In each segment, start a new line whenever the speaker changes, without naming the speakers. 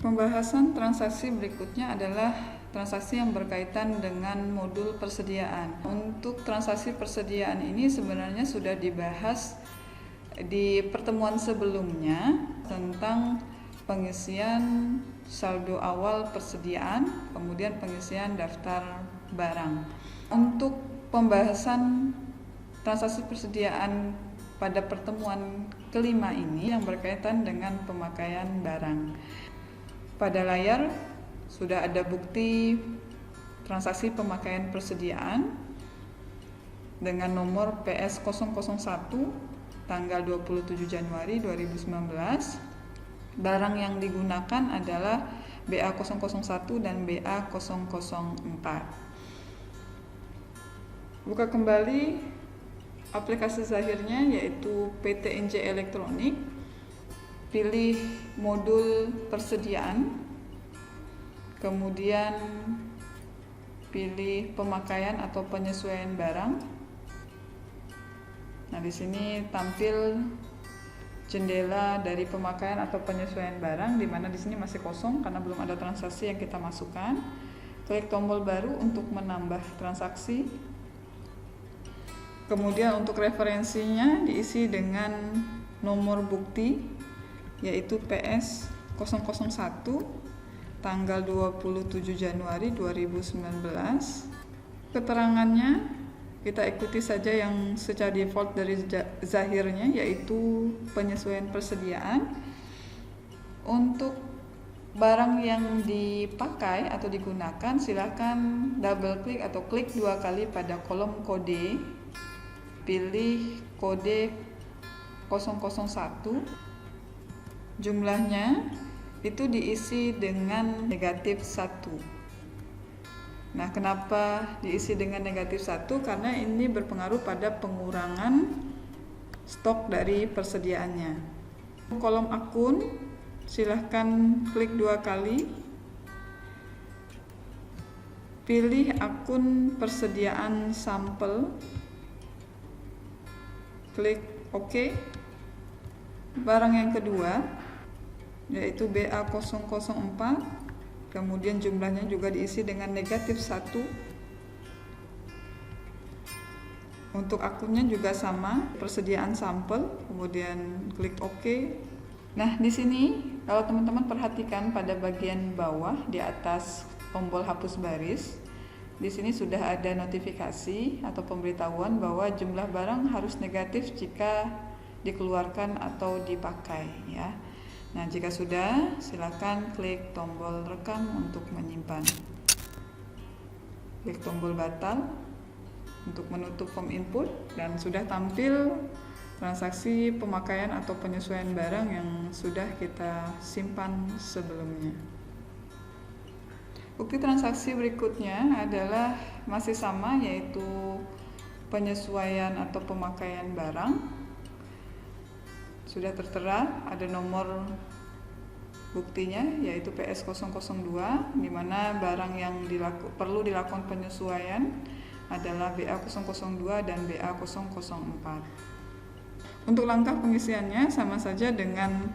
Pembahasan transaksi berikutnya adalah transaksi yang berkaitan dengan modul persediaan. Untuk transaksi persediaan ini sebenarnya sudah dibahas di pertemuan sebelumnya tentang pengisian saldo awal persediaan, kemudian pengisian daftar barang. Untuk pembahasan transaksi persediaan pada pertemuan kelima ini yang berkaitan dengan pemakaian barang. Pada layar sudah ada bukti transaksi pemakaian persediaan dengan nomor PS001 tanggal 27 Januari 2019. Barang yang digunakan adalah BA001 dan BA004. Buka kembali aplikasi Zahirnya, yaitu PT NJ Elektronik. Pilih modul persediaan, kemudian pilih pemakaian atau penyesuaian barang. Nah, di sini tampil jendela dari pemakaian atau penyesuaian barang, di mana di sini masih kosong karena belum ada transaksi yang kita masukkan. Klik tombol baru untuk menambah transaksi. Kemudian untuk referensinya diisi dengan nomor bukti, yaitu PS001 tanggal 27 Januari 2019. Keterangannya kita ikuti saja yang secara default dari Zahirnya, yaitu penyesuaian persediaan. Untuk barang yang dipakai atau digunakan, silakan double klik atau klik 2 kali pada kolom kode. Pilih kode 001. Jumlahnya itu diisi dengan negatif 1. Nah, kenapa diisi dengan negatif 1? Karena ini berpengaruh pada pengurangan stok dari persediaannya. Kolom akun, silahkan klik 2 kali. Pilih akun persediaan sampel. Klik OK. Barang yang kedua, yaitu BA004, kemudian jumlahnya juga diisi dengan negatif 1. Untuk akunnya juga sama, persediaan sampel, kemudian klik OK. Nah, di sini kalau teman-teman perhatikan pada bagian bawah di atas tombol hapus baris, di sini sudah ada notifikasi atau pemberitahuan bahwa jumlah barang harus negatif jika dikeluarkan atau dipakai, ya. Nah, jika sudah, silakan klik tombol rekam untuk menyimpan. Klik tombol batal untuk menutup form input, dan sudah tampil transaksi pemakaian atau penyesuaian barang yang sudah kita simpan sebelumnya. Bukti transaksi berikutnya adalah masih sama, yaitu penyesuaian atau pemakaian barang. Sudah tertera ada nomor buktinya, yaitu PS002, di mana barang yang perlu dilakukan penyesuaian adalah BA002 dan BA004. Untuk langkah pengisiannya sama saja dengan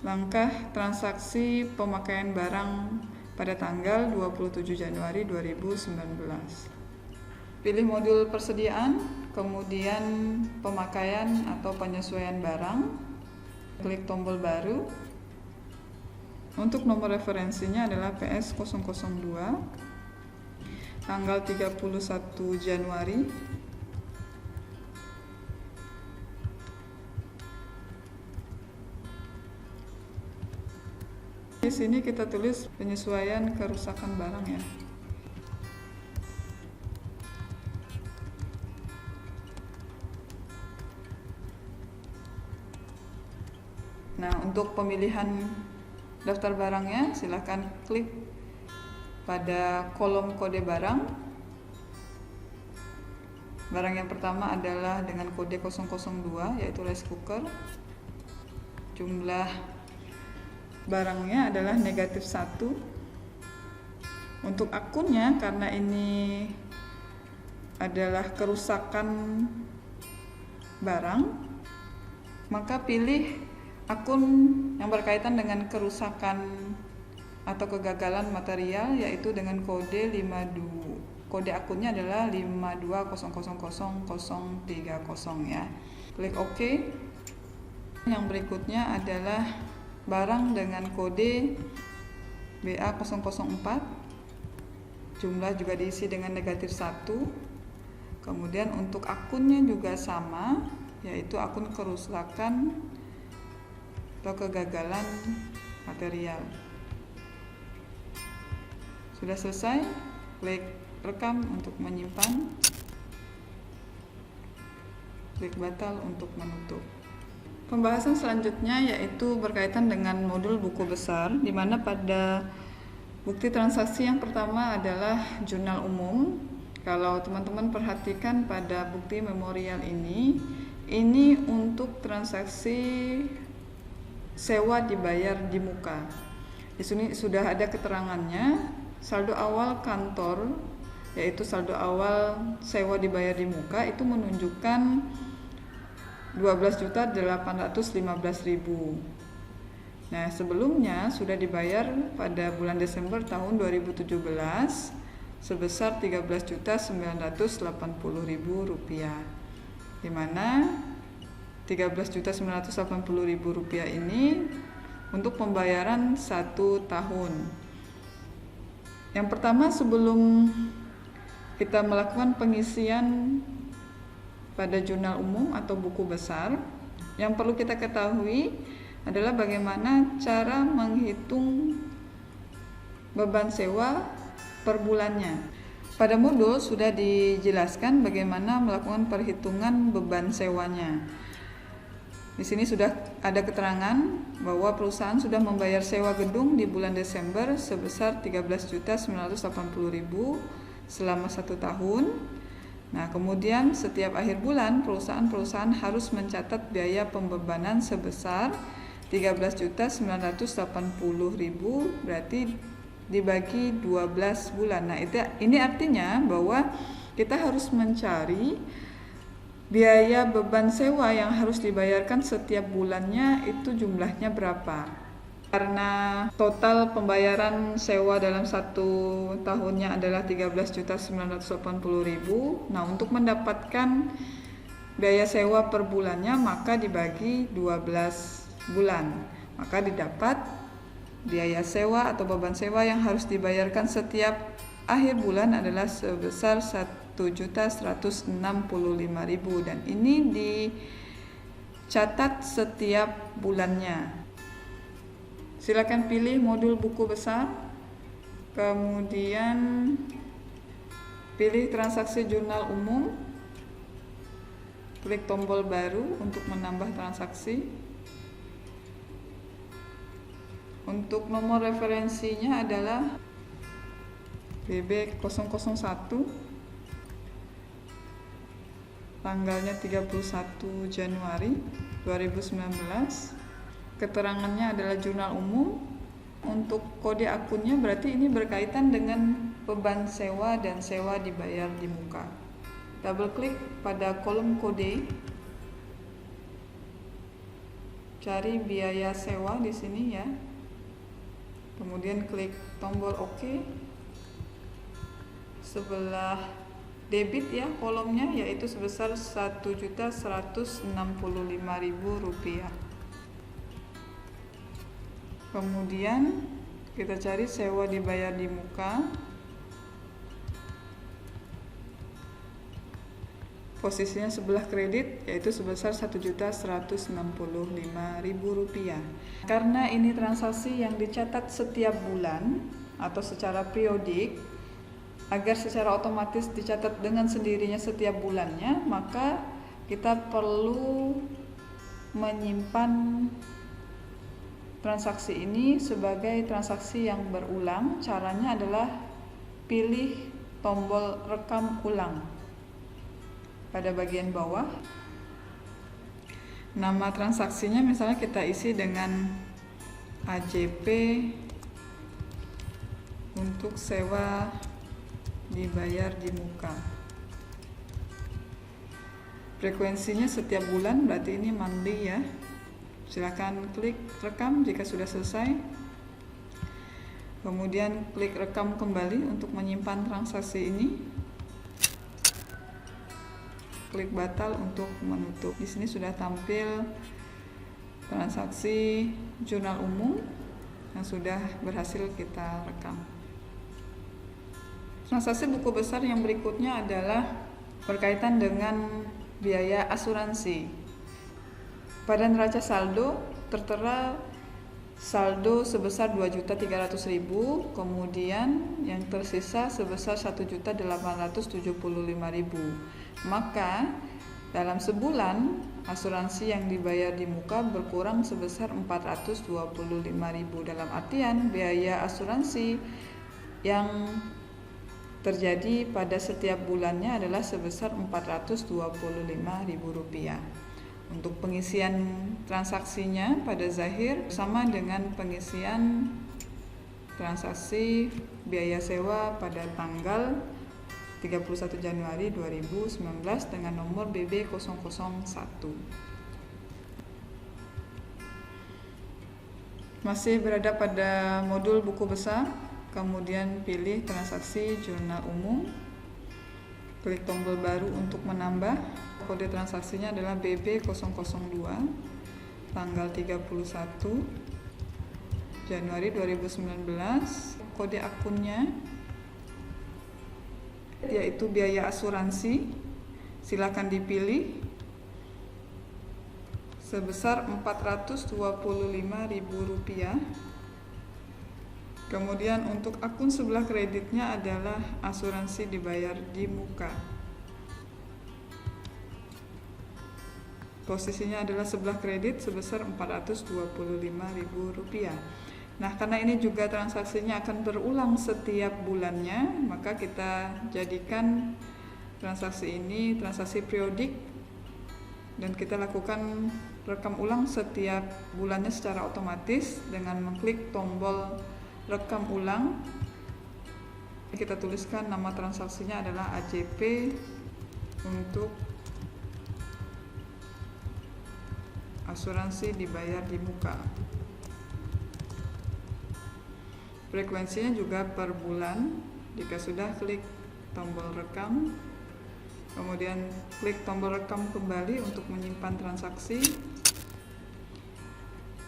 langkah transaksi pemakaian barang pada tanggal 27 Januari 2019. Pilih modul persediaan, kemudian pemakaian atau penyesuaian barang. Klik tombol baru. Untuk nomor referensinya adalah PS002 tanggal 31 Januari. Di sini kita tulis penyesuaian kerusakan barang, ya. Nah, untuk pemilihan daftar barangnya, silakan klik pada kolom kode barang. Barang yang pertama adalah dengan kode 002, yaitu rice cooker. Jumlah barangnya adalah negatif 1. Untuk akunnya, karena ini adalah kerusakan barang, maka pilih akun yang berkaitan dengan kerusakan atau kegagalan material, yaitu dengan kode 52. Kode akunnya adalah 52000030 ya. Klik OK. Yang berikutnya adalah barang dengan kode BA004. Jumlah juga diisi dengan -1. Kemudian untuk akunnya juga sama, yaitu akun kerusakan atau kegagalan material. Sudah selesai, klik rekam untuk menyimpan, klik batal untuk menutup. Pembahasan selanjutnya yaitu berkaitan dengan modul buku besar, di mana pada bukti transaksi yang pertama adalah jurnal umum. Kalau teman-teman perhatikan pada bukti memorial ini untuk transaksi sewa dibayar di muka. Di sini sudah ada keterangannya, saldo awal kantor, yaitu saldo awal sewa dibayar di muka itu menunjukkan 12.815.000. Nah, sebelumnya sudah dibayar pada bulan Desember tahun 2017 sebesar Rp13.980.000, di mana Rp13.980.000 ini untuk pembayaran 1 tahun. Yang pertama, sebelum kita melakukan pengisian pada jurnal umum atau buku besar, yang perlu kita ketahui adalah bagaimana cara menghitung beban sewa per bulannya. Pada modul sudah dijelaskan bagaimana melakukan perhitungan beban sewanya. Di sini sudah ada keterangan bahwa perusahaan sudah membayar sewa gedung di bulan Desember sebesar Rp13.980.000 selama 1 tahun. Nah, kemudian setiap akhir bulan perusahaan harus mencatat biaya pembebanan sebesar Rp13.980.000, berarti dibagi 12 bulan. Nah, ini artinya bahwa kita harus mencari biaya beban sewa yang harus dibayarkan setiap bulannya itu jumlahnya berapa. Karena total pembayaran sewa dalam 1 tahunnya adalah Rp13.980.000. Nah, untuk mendapatkan biaya sewa per bulannya maka dibagi 12 bulan. Maka didapat biaya sewa atau beban sewa yang harus dibayarkan setiap akhir bulan adalah sebesar Rp1.165.000, dan ini dicatat setiap bulannya. Silakan pilih modul buku besar, kemudian pilih transaksi jurnal umum, klik tombol baru untuk menambah transaksi. Untuk nomor referensinya adalah BB001, tanggalnya 31 Januari 2019. Keterangannya adalah jurnal umum. Untuk kode akunnya berarti ini berkaitan dengan beban sewa dan sewa dibayar di muka. Double klik pada kolom kode, cari biaya sewa di sini ya. Kemudian klik tombol OK. Sebelah debit ya kolomnya, yaitu sebesar Rp1.165.000. Kemudian kita cari sewa dibayar di muka. Posisinya sebelah kredit, yaitu sebesar Rp1.165.000. Karena ini transaksi yang dicatat setiap bulan atau secara periodik, agar secara otomatis dicatat dengan sendirinya setiap bulannya, maka kita perlu menyimpan transaksi ini sebagai transaksi yang berulang. Caranya adalah pilih tombol rekam ulang pada bagian bawah. Nama transaksinya misalnya kita isi dengan AJP untuk sewa dibayar di muka. Frekuensinya setiap bulan, berarti ini monthly ya. Silakan klik rekam jika sudah selesai. Kemudian klik rekam kembali untuk menyimpan transaksi ini. Klik batal untuk menutup. Di sini sudah tampil transaksi jurnal umum yang sudah berhasil kita rekam. Transaksi buku besar yang berikutnya adalah berkaitan dengan biaya asuransi. Pada neraca saldo tertera saldo sebesar 2.300.000, kemudian yang tersisa sebesar 1.875.000. Maka dalam sebulan asuransi yang dibayar di muka berkurang sebesar 425.000. Dalam artian biaya asuransi yang terjadi pada setiap bulannya adalah sebesar Rp425.000. Untuk pengisian transaksinya pada Zahir sama dengan pengisian transaksi biaya sewa pada tanggal 31 Januari 2019 dengan nomor BB001. Masih berada pada modul buku besar, kemudian pilih transaksi jurnal umum, klik tombol baru untuk menambah. Kode transaksinya adalah BB002, tanggal 31 Januari 2019. Kode akunnya yaitu biaya asuransi, silakan dipilih sebesar Rp425.000. Kemudian untuk akun sebelah kreditnya adalah asuransi dibayar di muka. Posisinya adalah sebelah kredit sebesar Rp425.000. Nah, karena ini juga transaksinya akan berulang setiap bulannya, maka kita jadikan transaksi ini transaksi periodik dan kita lakukan rekam ulang setiap bulannya secara otomatis dengan mengklik tombol rekam ulang. Kita tuliskan nama transaksinya adalah AJP untuk asuransi dibayar di muka. Frekuensinya juga per bulan. Jika sudah, klik tombol rekam, kemudian klik tombol rekam kembali untuk menyimpan transaksi,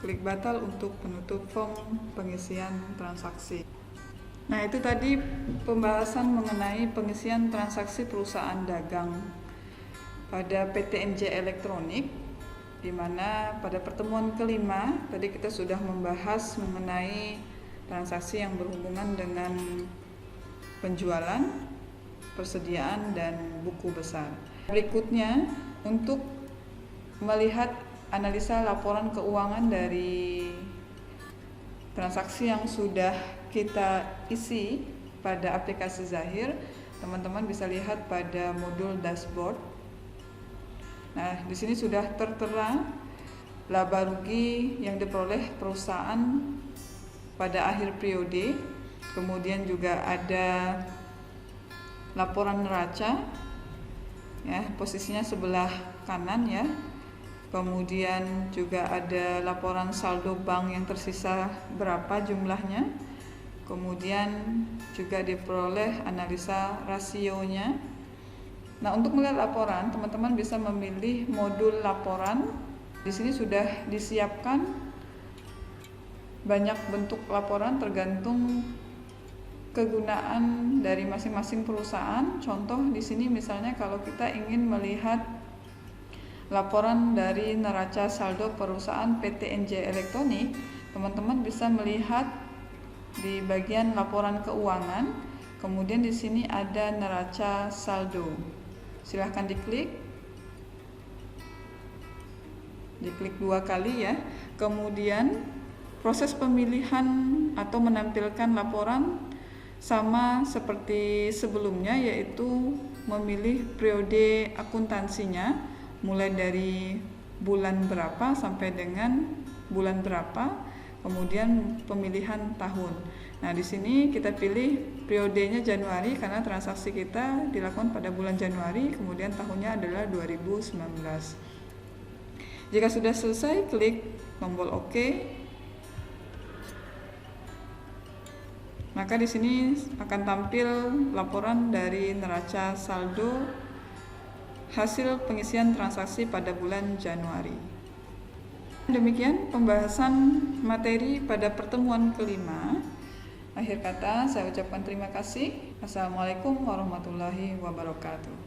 klik batal untuk penutup form pengisian transaksi. Nah, itu tadi pembahasan mengenai pengisian transaksi perusahaan dagang pada PT NJ Elektronik, di mana pada pertemuan kelima tadi kita sudah membahas mengenai transaksi yang berhubungan dengan penjualan, persediaan, dan buku besar. Berikutnya, untuk melihat analisa laporan keuangan dari transaksi yang sudah kita isi pada aplikasi Zahir, teman-teman bisa lihat pada modul dashboard. Nah, di sini sudah tertera laba rugi yang diperoleh perusahaan pada akhir periode. Kemudian juga ada laporan neraca, ya, posisinya sebelah kanan ya. Kemudian juga ada laporan saldo bank yang tersisa berapa jumlahnya. Kemudian juga diperoleh analisa rasionya. Nah, untuk melihat laporan, teman-teman bisa memilih modul laporan. Di sini sudah disiapkan banyak bentuk laporan tergantung kegunaan dari masing-masing perusahaan. Contoh di sini misalnya kalau kita ingin melihat laporan dari neraca saldo perusahaan PT NJ Elektronik, teman-teman bisa melihat di bagian laporan keuangan. Kemudian di sini ada neraca saldo. Silahkan diklik 2 kali ya. Kemudian proses pemilihan atau menampilkan laporan sama seperti sebelumnya, yaitu memilih periode akuntansinya mulai dari bulan berapa sampai dengan bulan berapa, kemudian pemilihan tahun. Nah, di sini kita pilih periodenya Januari karena transaksi kita dilakukan pada bulan Januari, kemudian tahunnya adalah 2019. Jika sudah selesai, klik tombol OK. Maka di sini akan tampil laporan dari neraca saldo hasil pengisian transaksi pada bulan Januari. Demikian pembahasan materi pada pertemuan kelima. Akhir kata saya ucapkan terima kasih. Assalamualaikum warahmatullahi wabarakatuh.